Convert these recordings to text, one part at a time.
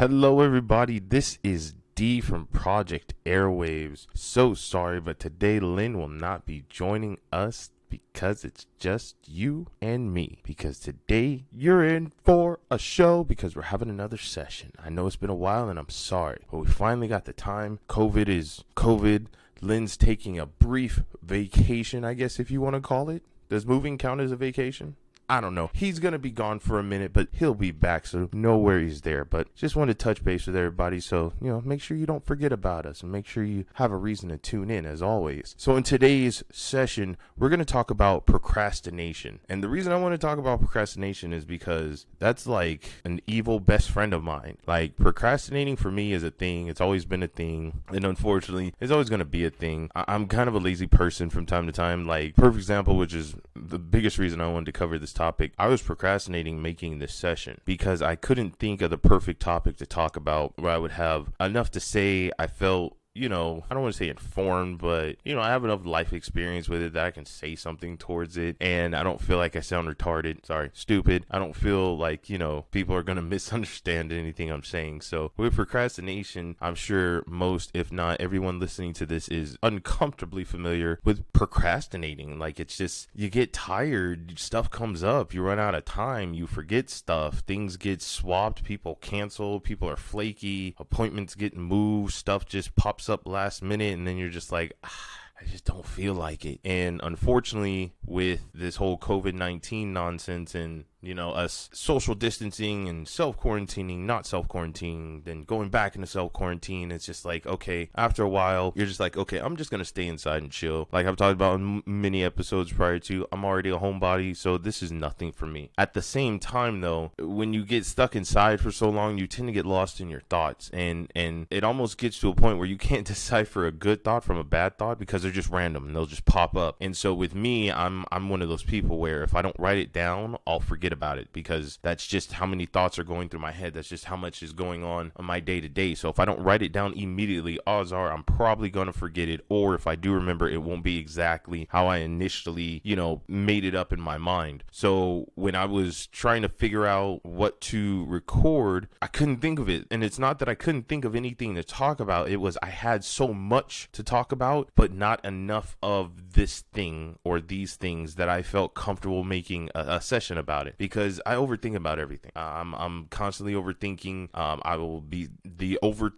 Hello, everybody. This is D from Project Airwaves. So sorry, but today Lynn will not be joining us because it's just you and me. Because today you're in for a show because we're having another session. I know it's been a while and I'm sorry, but we finally got the time. COVID is COVID. Lynn's taking a brief vacation, I guess, if you want to call it. Does moving count as a vacation? I don't know. He's going to be gone for a minute, but he'll be back, so no worries there. But just wanted to touch base with everybody, so, make sure you don't forget about us and make sure you have a reason to tune in, as always. So in today's session, we're going to talk about procrastination. And the reason I want to talk about procrastination is because that's like an evil best friend of mine. Like, procrastinating for me is a thing. It's always been a thing. And unfortunately, it's always going to be a thing. I'm kind of a lazy person from time to time. Like, perfect example, which is the biggest reason I wanted to cover this topic. I was procrastinating making this session because I couldn't think of the perfect topic to talk about where I would have enough to say. I felt I don't want to say informed, but, I have enough life experience with it that I can say something towards it. And I don't feel like I sound retarded. Sorry, stupid. I don't feel like, people are going to misunderstand anything I'm saying. So with procrastination, I'm sure most, if not everyone listening to this is uncomfortably familiar with procrastinating. Like, it's just, you get tired, stuff comes up, you run out of time, you forget stuff, things get swapped, people cancel, people are flaky, appointments get moved, stuff just pops up last minute, and then you're just like, I just don't feel like it. And unfortunately, with this whole COVID-19 nonsense and us social distancing and self-quarantining, not self-quarantining, then going back into self-quarantine, it's just like, okay, after a while, you're just like, okay, I'm just going to stay inside and chill. Like I've talked about in many episodes prior to, I'm already a homebody, so this is nothing for me. At the same time, though, when you get stuck inside for so long, you tend to get lost in your thoughts, and it almost gets to a point where you can't decipher a good thought from a bad thought because they're just random and they'll just pop up. And so with me, I'm one of those people where if I don't write it down, I'll forget about it because that's just how many thoughts are going through my head. That's just how much is going on my day to day. So if I don't write it down immediately, odds are I'm probably going to forget it. Or if I do remember, it won't be exactly how I initially, made it up in my mind. So when I was trying to figure out what to record, I couldn't think of it. And it's not that I couldn't think of anything to talk about. It was I had so much to talk about, but not enough of this thing or these things that I felt comfortable making a session about it, because I overthink about everything. I'm constantly overthinking. I will be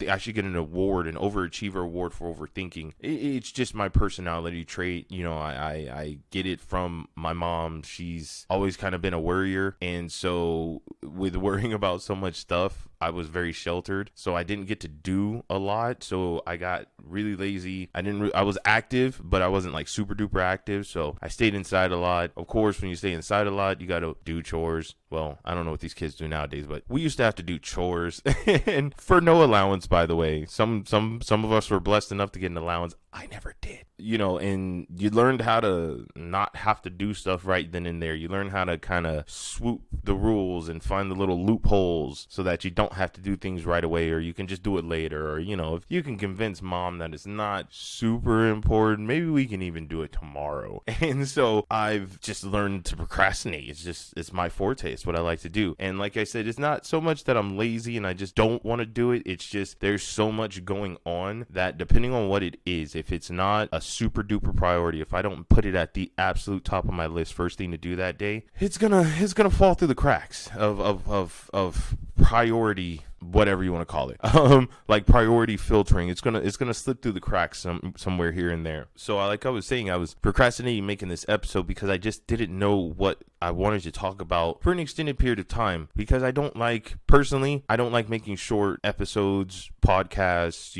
I should get an overachiever award for overthinking. It's just my personality trait. I get it from my mom. She's always kind of been a worrier, and so with worrying about so much stuff, I was very sheltered, so I didn't get to do a lot. So I got really lazy. I was active, but I wasn't like super duper active. So I stayed inside a lot. Of course, when you stay inside a lot, you got to do chores. Well, I don't know what these kids do nowadays, but we used to have to do chores and for no allowance, by the way. Some of us were blessed enough to get an allowance. I never did. And you learned how to not have to do stuff right then and there. You learn how to kind of swoop the rules and find the little loopholes so that you don't have to do things right away, or you can just do it later. Or, if you can convince mom that it's not super important, maybe we can even do it tomorrow. And so I've just learned to procrastinate. It's my forte. It's what I like to do. And like I said, it's not so much that I'm lazy and I just don't want to do it. It's just there's so much going on that depending on what it is, if it's not a super duper priority, if I don't put it at the absolute top of my list first thing to do that day, it's gonna fall through the cracks of priority, whatever you want to call it, like priority filtering. It's gonna slip through the cracks somewhere here and there. So like I was saying, I was procrastinating making this episode because I just didn't know what I wanted to talk about for an extended period of time, because I don't like making short episodes, podcasts,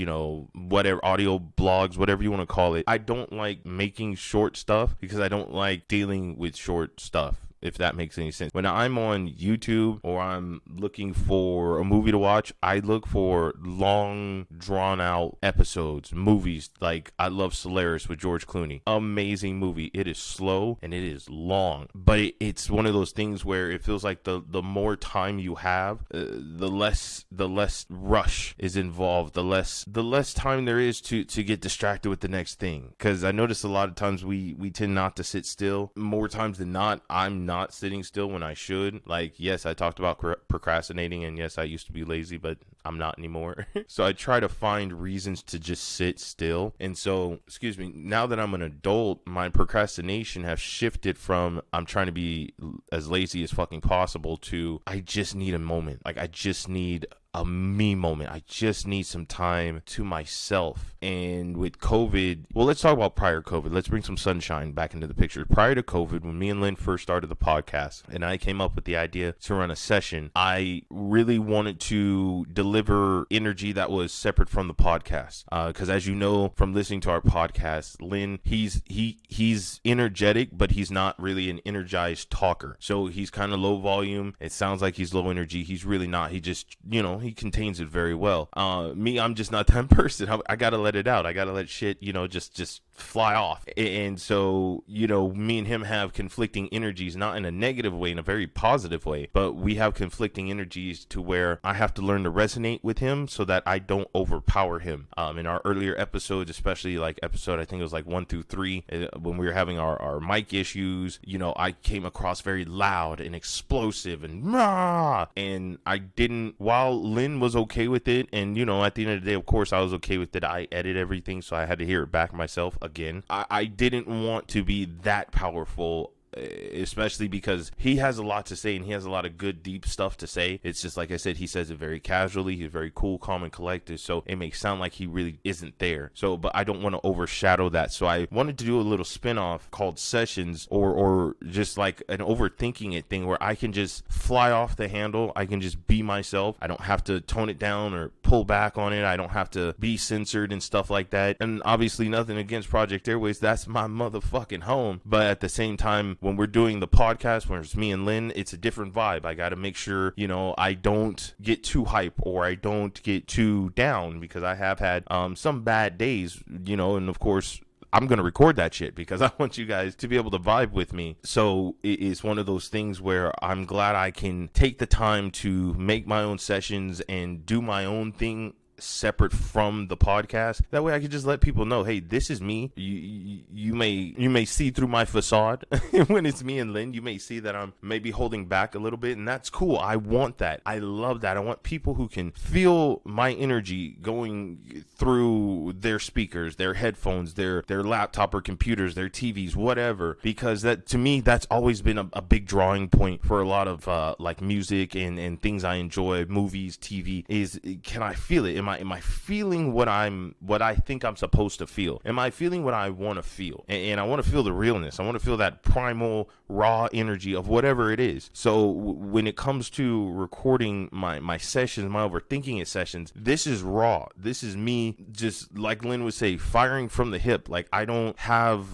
whatever, audio blogs, whatever you want to call it. I don't like making short stuff because I don't like dealing with short stuff, if that makes any sense. When I'm on YouTube or I'm looking for a movie to watch, I look for long, drawn-out episodes, movies. Like, I love Solaris with George Clooney. Amazing movie. It is slow and it is long, but it's one of those things where it feels like the more time you have, the less rush is involved, the less time there is to get distracted with the next thing. Because I notice a lot of times we tend not to sit still. More times than not, I'm not not sitting still when I should. Like, yes, I talked about procrastinating, and yes, I used to be lazy, but I'm not anymore. So I try to find reasons to just sit still. And so, excuse me, now that I'm an adult, my procrastination has shifted from I'm trying to be as lazy as fucking possible to I just need a moment. Like, I just need a me moment. I just need some time to myself. And with COVID, well, let's talk about prior COVID. Let's bring some sunshine back into the picture. Prior to COVID, when me and Lynn first started the podcast and I came up with the idea to run a session, I really wanted to deliver energy that was separate from the podcast. Because as you know from listening to our podcast, Lynn, he's energetic, but he's not really an energized talker. So he's kind of low volume. It sounds like he's low energy. He's really not. He just, he contains it very well. Me, I'm just not that person. I gotta let it out. I gotta let shit, just fly off. And so, me and him have conflicting energies, not in a negative way, in a very positive way, but we have conflicting energies to where I have to learn to resonate with him so that I don't overpower him. In our earlier episodes, especially like episode, I think it was like 1 through 3, when we were having our mic issues, I came across very loud and explosive and rah, and I didn't, while Lynn was okay with it, and at the end of the day, of course I was okay with it. I edit everything, so I had to hear it back myself again. I didn't want to be that powerful, especially because he has a lot to say and he has a lot of good deep stuff to say. It's just like I said, he says it very casually. He's very cool, calm, and collected, so it may sound like he really isn't there. So, but I don't want to overshadow that, so I wanted to do a little spin-off called Sessions, or just like an Overthinking It thing where I can just fly off the handle. I can just be myself. I don't have to tone it down or pull back on it. I don't have to be censored and stuff like that. And obviously nothing against Project Airwaves. That's my motherfucking home. But at the same time, when we're doing the podcast, when it's me and Lynn, it's a different vibe. I got to make sure, I don't get too hype or I don't get too down, because I have had some bad days, and of course, I'm going to record that shit because I want you guys to be able to vibe with me. So it's one of those things where I'm glad I can take the time to make my own sessions and do my own thing separate from the podcast. That way I can just let people know, hey, this is me. You may see through my facade. When it's me and Lynn, you may see that I'm maybe holding back a little bit, and that's cool. I want that. I love that. I want people who can feel my energy going through their speakers, their headphones, their laptop or computers, their TVs, whatever, because that, to me, that's always been a big drawing point for a lot of like music and things I enjoy, movies, TV, is can I feel it? Am I feeling what I think I'm supposed to feel? Am I feeling what I want to feel? And I want to feel the realness. I want to feel that primal, raw energy of whatever it is. So when it comes to recording my sessions, my Overthinking It sessions, this is raw. This is me, just like Lynn would say, firing from the hip. Like, I don't have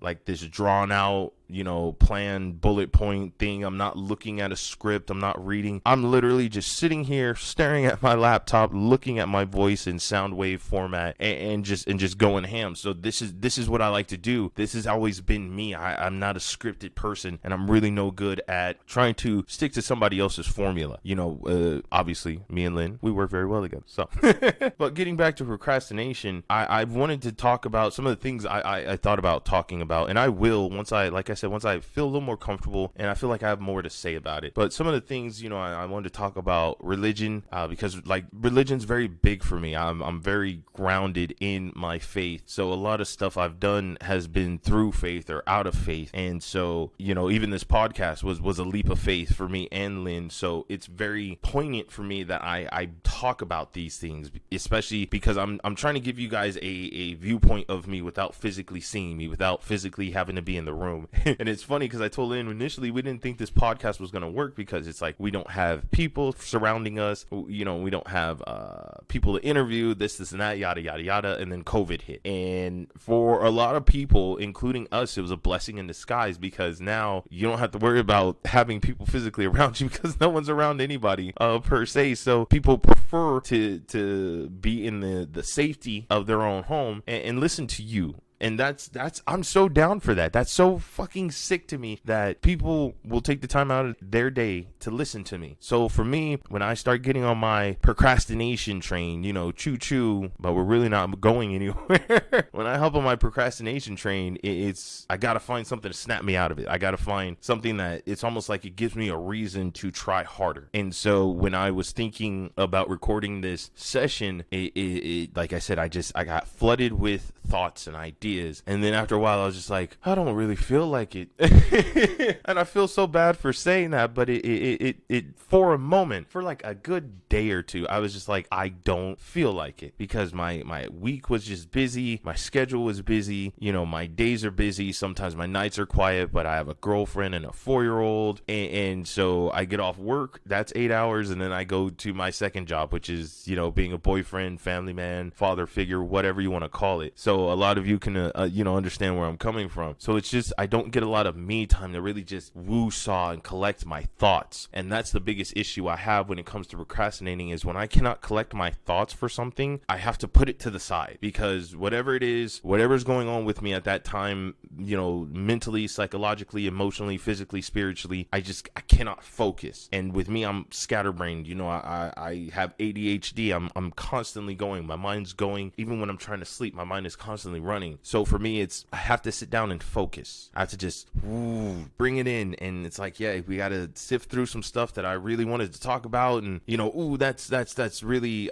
like this drawn out, plan bullet point thing. I'm not looking at a script. I'm not reading. I'm literally just sitting here staring at my laptop, looking at my voice in sound wave format and just going ham. So this is what I like to do. This has always been me. I'm not a scripted person, and I'm really no good at trying to stick to somebody else's formula. Obviously me and Lynn, we work very well together. So, but getting back to procrastination, I wanted to talk about some of the things I thought about talking about, and I will once I feel a little more comfortable and I feel like I have more to say about it. But some of the things, I wanted to talk about religion, because like religion's very big for me. I'm very grounded in my faith. So a lot of stuff I've done has been through faith or out of faith. And so, even this podcast was a leap of faith for me and Lynn. So it's very poignant for me that I talk about these things, especially because I'm trying to give you guys a viewpoint of me without physically seeing me, without physically having to be in the room. And it's funny because I told Lynn initially we didn't think this podcast was going to work because it's like we don't have people surrounding us. We don't have people to interview, this and that, yada, yada, yada. And then COVID hit. And for a lot of people, including us, it was a blessing in disguise because now you don't have to worry about having people physically around you because no one's around anybody per se. So people prefer to be in the safety of their own home and listen to you. And that's I'm so down for that. That's so fucking sick to me that people will take the time out of their day to listen to me. So for me, when I start getting on my procrastination train, choo choo, but we're really not going anywhere. When I hop on my procrastination train, I gotta find something to snap me out of it. I gotta find something that it's almost like it gives me a reason to try harder. And so when I was thinking about recording this session, it like I said, I got flooded with thoughts and ideas. And then after a while, I was just like, I don't really feel like it. And I feel so bad for saying that, but it for a moment, for like a good day or two, I was just like, I don't feel like it, because my week was just busy. My schedule was busy. My days are busy. Sometimes my nights are quiet, but I have a girlfriend and a 4-year-old. And so I get off work, that's 8 hours. And then I go to my second job, which is, being a boyfriend, family man, father figure, whatever you want to call it. So a lot of you can, understand where I'm coming from. So it's just, I don't get a lot of me time to really just woo-saw and collect my thoughts. And that's the biggest issue I have when it comes to procrastinating, is when I cannot collect my thoughts for something, I have to put it to the side, because whatever it is, whatever's going on with me at that time, mentally, psychologically, emotionally, physically, spiritually, I cannot focus. And with me, I'm scatterbrained. I have ADHD. I'm constantly going. My mind's going. Even when I'm trying to sleep, my mind is constantly running. So for me, I have to sit down and focus. I have to just bring it in. And it's like, yeah, we got to sift through some stuff that I really wanted to talk about. And, that's really,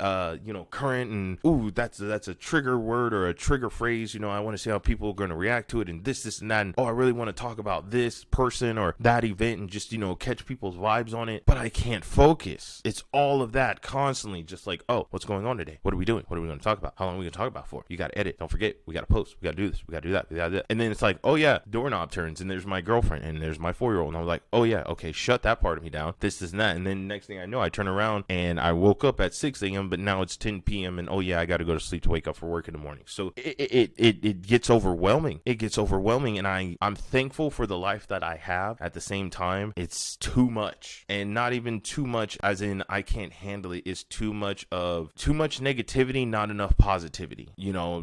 current. And, that's a trigger word or a trigger phrase. I want to see how people are going to react to it, and this and that. And, I really want to talk about this person or that event, and just, catch people's vibes on it. But I can't focus. It's all of that constantly. Just like, what's going on today? What are we doing? What are we going to talk about? How long are we going to talk about for? You got to edit. Don't forget. We got to post. We got to do this. We got to do that. We got to do that. And then it's like, oh yeah, doorknob turns, and there's my girlfriend, and there's my 4-year-old. And I was like, oh yeah, okay, shut that part of me down. This and that. And then next thing I know, I turn around and I woke up at 6 a.m., but now it's 10 p.m. and oh yeah, I got to go to sleep to wake up for work in the morning. So it gets overwhelming. It gets overwhelming. And I'm thankful for the life that I have. At the same time, it's too much, and not even too much as in I can't handle it. It's too much negativity, not enough positivity.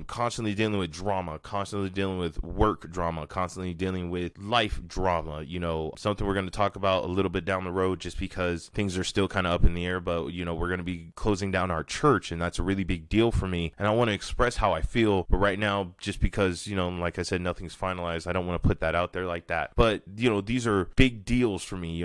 Constantly dealing with drama, constantly dealing with work drama, constantly dealing with life drama. Something we're going to talk about a little bit down the road, just because things are still kind of up in the air. But we're going to be closing down our church, and that's a really big deal for me. And I want to express how I feel, but right now, just because like I said, nothing's finalized, I don't want to put that out there like that. But these are big deals for me.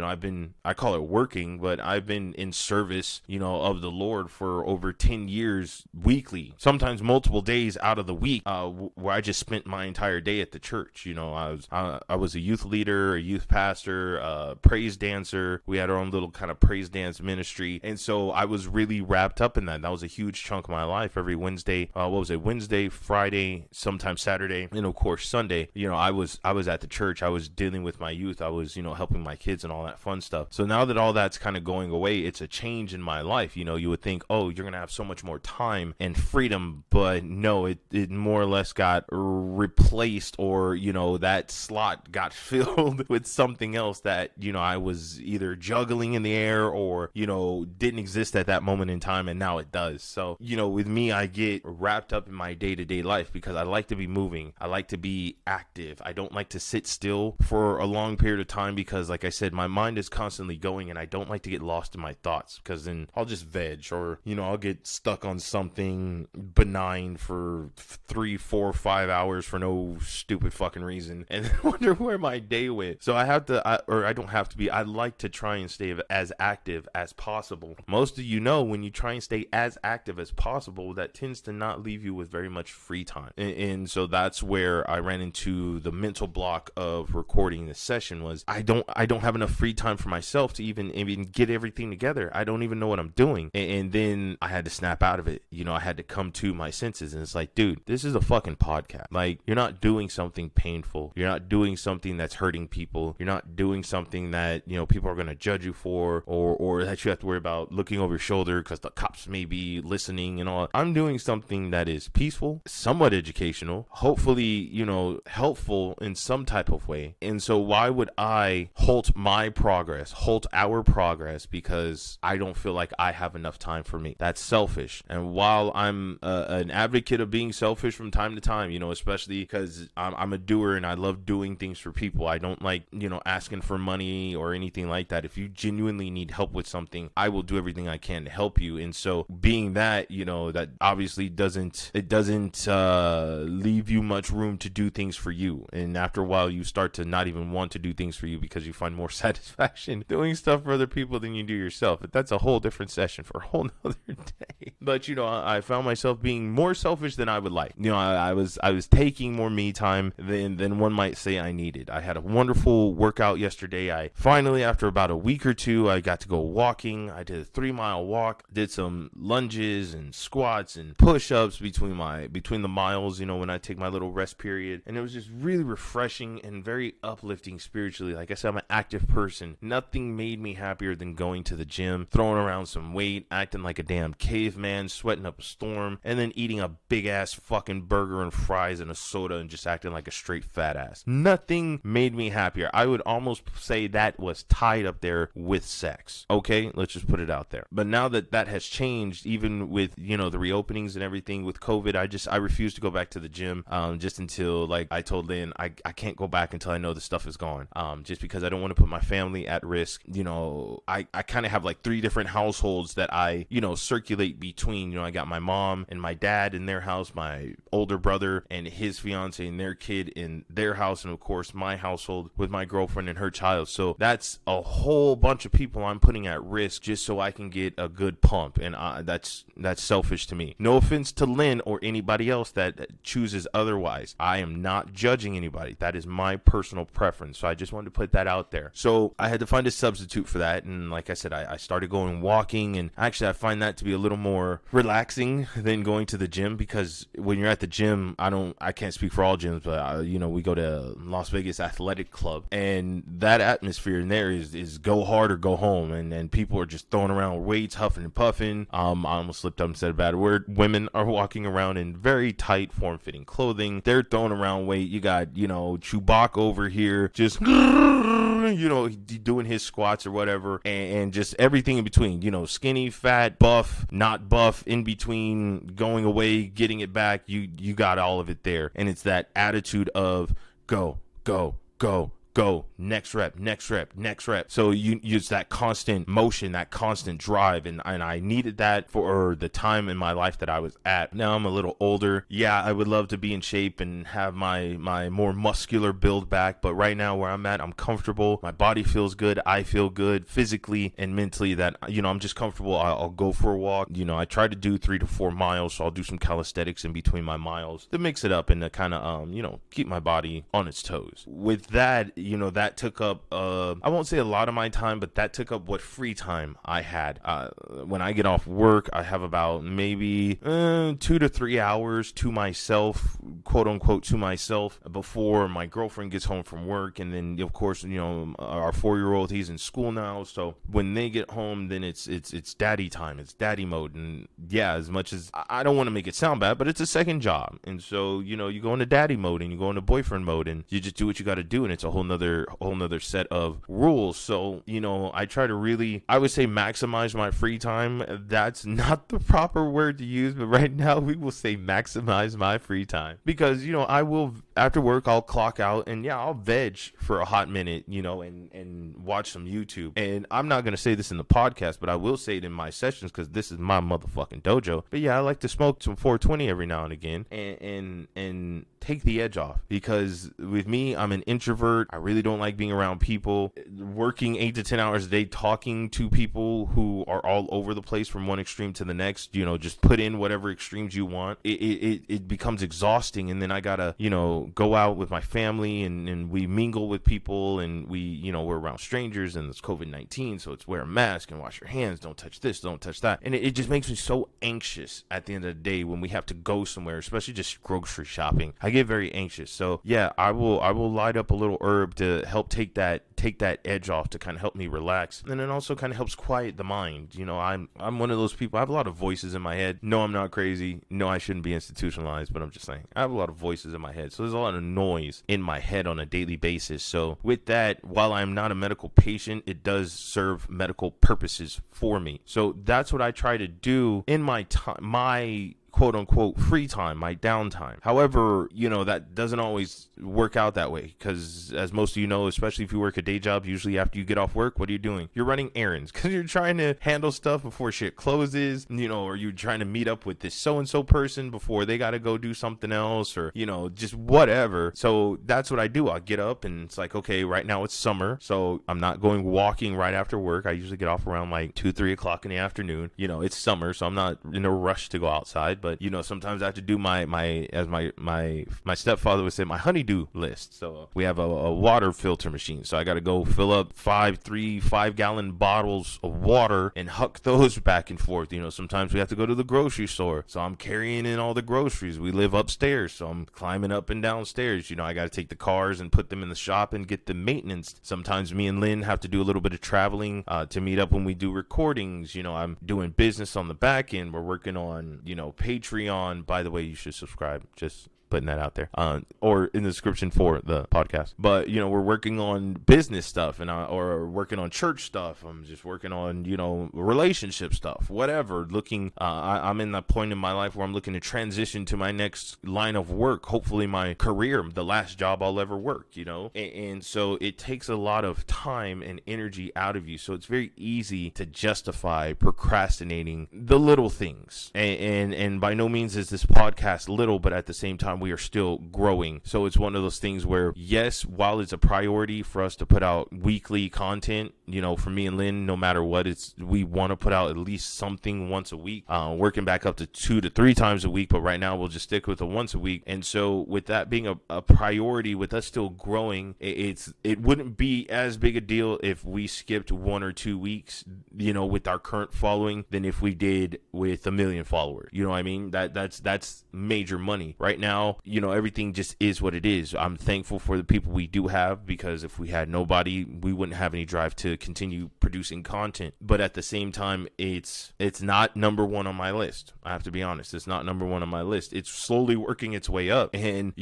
I call it working, but I've been in service, of the Lord for over 10 years weekly, sometimes multiple days out of the week, where I just spent my entire day at the church. I was a youth leader, a youth pastor, praise dancer. We had our own little kind of praise dance ministry. And so I was really wrapped up in that. That was a huge chunk of my life. Every Wednesday, Wednesday, Friday, sometimes Saturday, and of course Sunday, I was at the church. I was dealing with my youth. I was, helping my kids and all that fun stuff. So now that all that's kind of going away, it's a change in my life. You would think, oh, you're going to have so much more time and freedom, but no, it more or less got replaced, or, that slot got filled with something else that, I was either juggling in the air or, didn't exist at that moment in time, and now it does. So, with me, I get wrapped up in my day-to-day life because I like to be moving. I like to be active. I don't like to sit still for a long period of time because, like I said, my mind is constantly going, and I don't like to get lost in my thoughts, because then I'll just veg, or, I'll get stuck on something benign for 3, 4, 5 hours for no stupid fucking reason, and then wonder where my day went. So I like to try and stay as active as possible. Most of when you try and stay as active as possible, that tends to not leave you with very much free time. And so that's where I ran into the mental block of recording this session. Was I don't have enough free time for myself to even get everything together. I don't even know what I'm doing. And then I had to snap out of it. I had to come to my senses, and it's like, dude, this is a fucking podcast. Like, you're not doing something painful. You're not doing something that's hurting people. You're not doing something that, people are going to judge you for, or that you have to worry about looking over your shoulder because the cops may be listening and all. I'm doing something that is peaceful, somewhat educational, hopefully, helpful in some type of way. And so why would I halt our progress because I don't feel like I have enough time for me? That's selfish. And while I'm an advocate of being selfish from time to time, especially because I'm a doer and I love doing things for people. I don't like, asking for money or anything like that. If you genuinely need help with something, I will do everything I can to help you. And so being that, that obviously doesn't leave you much room to do things for you. And after a while, you start to not even want to do things for you because you find more satisfaction doing stuff for other people than you do yourself. But that's a whole different session for a whole nother day. But, I found myself being more selfish than I would like. I was taking more me time than one might say I needed. I had a wonderful workout yesterday. I finally, after about a week or two, I got to go walking. I did a 3-mile walk, did some lunges and squats and push-ups between the miles, when I take my little rest period. And it was just really refreshing and very uplifting spiritually. Like I said, I'm an active person. Nothing made me happier than going to the gym, throwing around some weight, acting like a damn caveman, sweating up a storm, and then eating a big ass fucking burger and fries and a soda and just acting like a straight fat ass. Nothing made me happier. I would almost say that was tied up there with sex. Okay, let's just put it out there. But now that has changed, even with the reopenings and everything with COVID, I refuse to go back to the gym just until, like I told Lynn, I can't go back until I know the stuff is gone, just because I don't want to put my family at risk. I kind of have like 3 different households that I circulate between. I got my mom and my dad in their house, my older brother and his fiance and their kid in their house, and of course my household with my girlfriend and her child. So that's a whole bunch of people I'm putting at risk just so I can get a good pump, and that's selfish to me. No offense to Lynn or anybody else that chooses otherwise. I am not judging anybody. That is my personal preference. So I just wanted to put that out there. So I had to find a substitute for that, and like I said, I started going walking, and actually I find that to be a little more relaxing than going to the gym, because when you're at the gym, I can't speak for all gyms, but we go to Las Vegas Athletic Club, and that atmosphere in there is go hard or go home, and people are just throwing around weights, huffing and puffing. I almost slipped up and said a bad word. Women are walking around in very tight, form-fitting clothing. They're throwing around weight. You got Chewbacca over here just doing his squats or whatever, and just everything in between, skinny, fat, buff, not buff, in between, going away, getting it back. You got all of it there. And it's that attitude of go, go, go, go, next rep, next rep, next rep. So you use that constant motion, that constant drive, and I needed that for the time in my life that I was at. Now I'm a little older. Yeah, I would love to be in shape and have my more muscular build back, but right now where I'm at, I'm comfortable. My body feels good. I feel good physically and mentally, that I'm just comfortable. I'll go for a walk. I try to do 3 to 4 miles, so I'll do some calisthenics in between my miles to mix it up and to kind of keep my body on its toes. With that, that took up, I won't say a lot of my time, but that took up what free time I had. When I get off work, I have about maybe 2 to 3 hours to myself, quote unquote, to myself, before my girlfriend gets home from work. And then, of course, our 4-year-old, he's in school now. So when they get home, then it's daddy time. It's daddy mode. And yeah, as much as I don't want to make it sound bad, but it's a second job. And so, you go into daddy mode and you go into boyfriend mode and you just do what you got to do. And it's a whole nother set of rules. So, I try to really, I would say, maximize my free time. That's not the proper word to use, but right now we will say maximize my free time, because, I will, after work, I'll clock out and I'll veg for a hot minute, and watch some YouTube. And I'm not going to say this in the podcast, but I will say it in my sessions, because this is my motherfucking dojo. But yeah, I like to smoke some 420 every now and again and take the edge off, because with me, I'm an introvert. I really don't like being around people. Working 8 to 10 hours a day, talking to people who are all over the place from one extreme to the next, just put in whatever extremes you want. It becomes exhausting. And then I gotta, go out with my family and we mingle with people, and we're around strangers, and it's COVID-19. So it's wear a mask and wash your hands. Don't touch this, don't touch that. And it just makes me so anxious at the end of the day when we have to go somewhere, especially just grocery shopping. I get very anxious. So yeah, I will light up a little herb to help take that edge off, to kind of help me relax. And it also kind of helps quiet the mind. I'm one of those people. I have a lot of voices in my head. No, I'm not crazy. No, I shouldn't be institutionalized, but I'm just saying I have a lot of voices in my head. So there's a lot of noise in my head on a daily basis. So with that, while I'm not a medical patient, it does serve medical purposes for me. So that's what I try to do in my time, my quote unquote free time, my downtime. However, that doesn't always work out that way, because as most of you know, especially if you work a day job, usually after you get off work, what are you doing? You're running errands, because you're trying to handle stuff before shit closes, or you're trying to meet up with this so-and-so person before they got to go do something else, or, just whatever. So that's what I do. I'll get up and it's like, okay, right now it's summer, so I'm not going walking right after work. I usually get off around like 2-3 o'clock in the afternoon. It's summer, so I'm not in a rush to go outside, but sometimes I have to do my stepfather would say, my honeydew list. So we have a water filter machine, so I got to go fill up 5 gallon bottles of water and huck those back and forth. Sometimes we have to go to the grocery store, so I'm carrying in all the groceries. We live upstairs, so I'm climbing up and downstairs. I got to take the cars and put them in the shop and get them maintenance. Sometimes me and Lynn have to do a little bit of traveling to meet up when we do recordings. I'm doing business on the back end. We're working on Patreon. By the way, you should subscribe. Just putting that out there, or in the description for the podcast. But we're working on business stuff, or working on church stuff. I'm just working on relationship stuff, whatever. I'm in that point in my life where I'm looking to transition to my next line of work, hopefully my career, the last job I'll ever work. And so it takes a lot of time and energy out of you, so it's very easy to justify procrastinating the little things. And by no means is this podcast little, but at the same time we are still growing. So it's one of those things where, yes, while it's a priority for us to put out weekly content, for me and Lynn, no matter what, we want to put out at least something once a week, working back up to 2 to 3 times a week. But right now we'll just stick with the once a week. And so with that being a priority, with us still growing, it wouldn't be as big a deal if we skipped 1 or 2 weeks, with our current following, than if we did with 1 million followers. You know what I mean? That's major money right now. Everything just is what it is. I'm thankful for the people we do have, because if we had nobody, we wouldn't have any drive to continue producing content. But at the same time, it's not number one on my list. I have to be honest. It's not number one on my list. It's slowly working its way up, and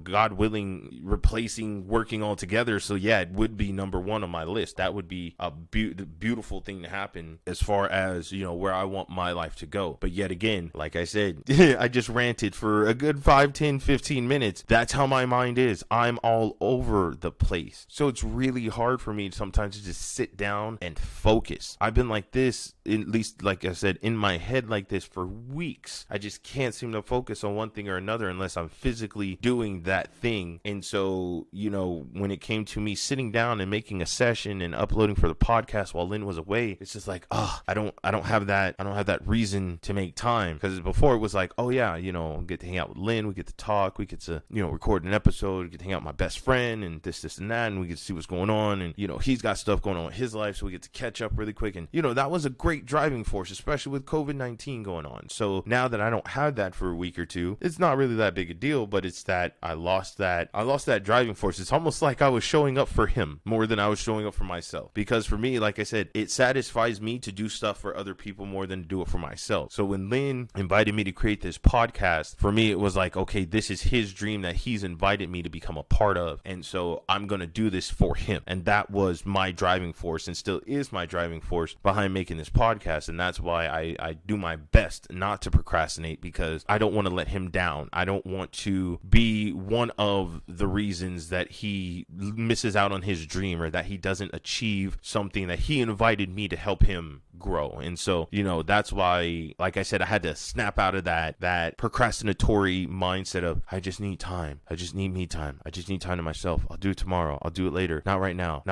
God willing, replacing working altogether. So yeah, it would be number one on my list. That would be a beautiful thing to happen as far as where I want my life to go. But yet again, like I said, I just ranted for a good 5, 10, 15 minutes. That's how my mind is. I'm all over the place. So it's really hard for me sometimes to just sit down and focus. I've been like this, at least like I said, in my head like this for weeks. I just can't seem to focus on one thing or another unless I'm physically doing that thing. And so, when it came to me sitting down and making a session and uploading for the podcast while Lynn was away, it's just like, I don't have that reason to make time. Because before it was like, oh yeah, get to hang out with Lynn, we get to talk, we get to record an episode, we get to hang out with my best friend, and this and that, and we get to see what's going on, and he's got stuff going on in his life, so we get to catch up really quick. And that was a great driving force, especially with COVID-19 going on. So now that I don't have that for a week or two, it's not really that big a deal, but it's that I lost that driving force. It's almost like I was showing up for him more than I was showing up for myself, because for me, like I said, it satisfies me to do stuff for other people more than to do it for myself. So when Lynn invited me to create this podcast, for me it was like, okay, this is his dream that he's invited me to become a part of, and so I'm gonna do this for him. And that was my driving force, and still is my driving force behind making this podcast. And that's why I do my best not to procrastinate, because I don't want to let him down. I don't want to be one of the reasons that he misses out on his dream, or that he doesn't achieve something that he invited me to help him grow. And so that's why, like I said, I had to snap out of that procrastinatory mindset of, I just need time, I just need me time, I just need time to myself, I'll do it tomorrow, I'll do it later, not right now,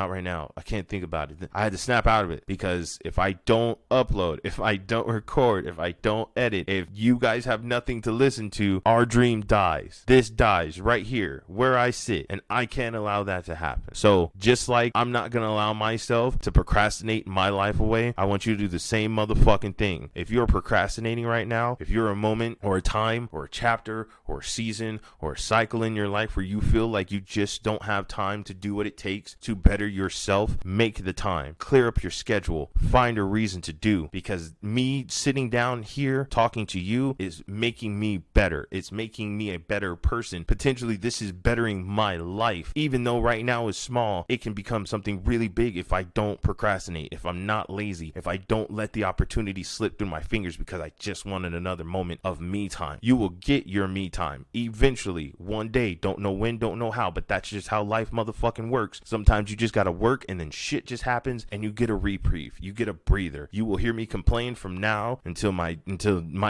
I can't think about it. I had to snap out of it, because if I don't upload, if I don't record, if I don't edit, if you guys have nothing to listen to, our dream dies. This dies right here where I sit, and I can't allow that to happen. So just like I'm not gonna allow myself to procrastinate my life away, I want you to do the same motherfucking thing. If you're procrastinating right now, if you're a moment or a time or a chapter or a season or a cycle in your life where you feel like you just don't have time to do what it takes to better yourself, make the time, clear up your schedule, find a reason to do, because me sitting down here talking to you is making me better. It's making me a better person. Potentially this is bettering my life. Even though right now is small, it can become something really big if I don't procrastinate, if I'm not lazy, if I don't let the opportunity slip through my fingers because I just wanted another moment of me time. You will get your me time eventually, one day. Don't know when, don't know how, but that's just how life motherfucking works. Sometimes you just gotta work and then shit just happens and you get a reprieve. You get a breather. You will hear me complain from now until my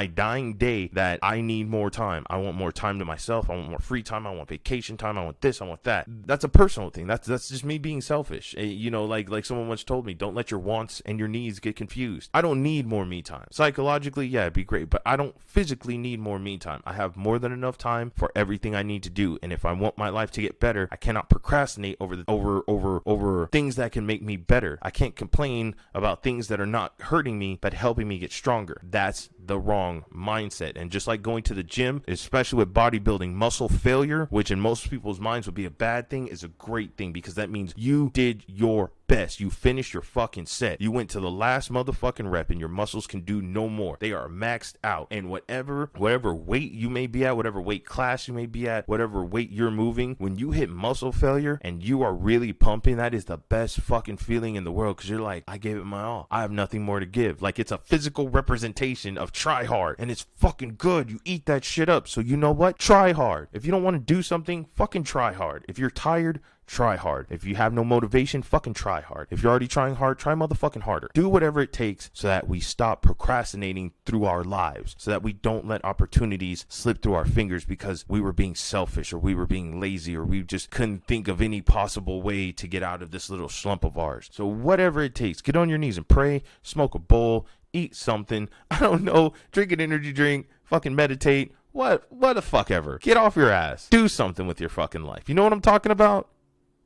dying day that I need more time. I want more time to myself. I want more free time. I want vacation time. I want this. I want that. That's a personal thing. That's just me being selfish. You know, like someone once told me, don't let your wants and your needs get confused. I don't need more me time. Psychologically, yeah, it'd be great, but I don't physically need more me time. I have more than enough time for everything I need to do. And if I want my life to get better, I cannot procrastinate over things that can make me better. I can't complain about things that are not hurting me but helping me get stronger. That's the wrong mindset. And just like going to the gym, especially with bodybuilding, muscle failure, which in most people's minds would be a bad thing, is a great thing because that means you did your best. You finished your fucking set. You went to the last motherfucking rep and your muscles can do no more. They are maxed out. And whatever weight you may be at, whatever weight class you may be at, whatever weight you're moving, when you hit muscle failure and you are really pumping, that is the best fucking feeling in the world because you're like, I gave it my all. I have nothing more to give. Like, it's a physical representation of try hard and it's fucking good. You eat that shit up. So you know what? Try hard. If you don't want to do something, fucking try hard. If you're tired, try hard. If you have no motivation, fucking try hard. If you're already trying hard, try motherfucking harder. Do whatever it takes so that we stop procrastinating through our lives, so that we don't let opportunities slip through our fingers because we were being selfish or we were being lazy or we just couldn't think of any possible way to get out of this little slump of ours. So whatever it takes, get on your knees and pray, smoke a bowl, eat something, I don't know, drink an energy drink, fucking meditate, what the fuck ever. Get off your ass. Do something with your fucking life. You know what I'm talking about?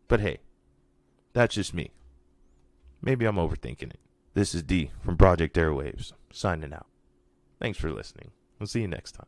But hey, that's just me. Maybe I'm overthinking it. This is D from Project Airwaves, signing out. Thanks for listening. We'll see you next time.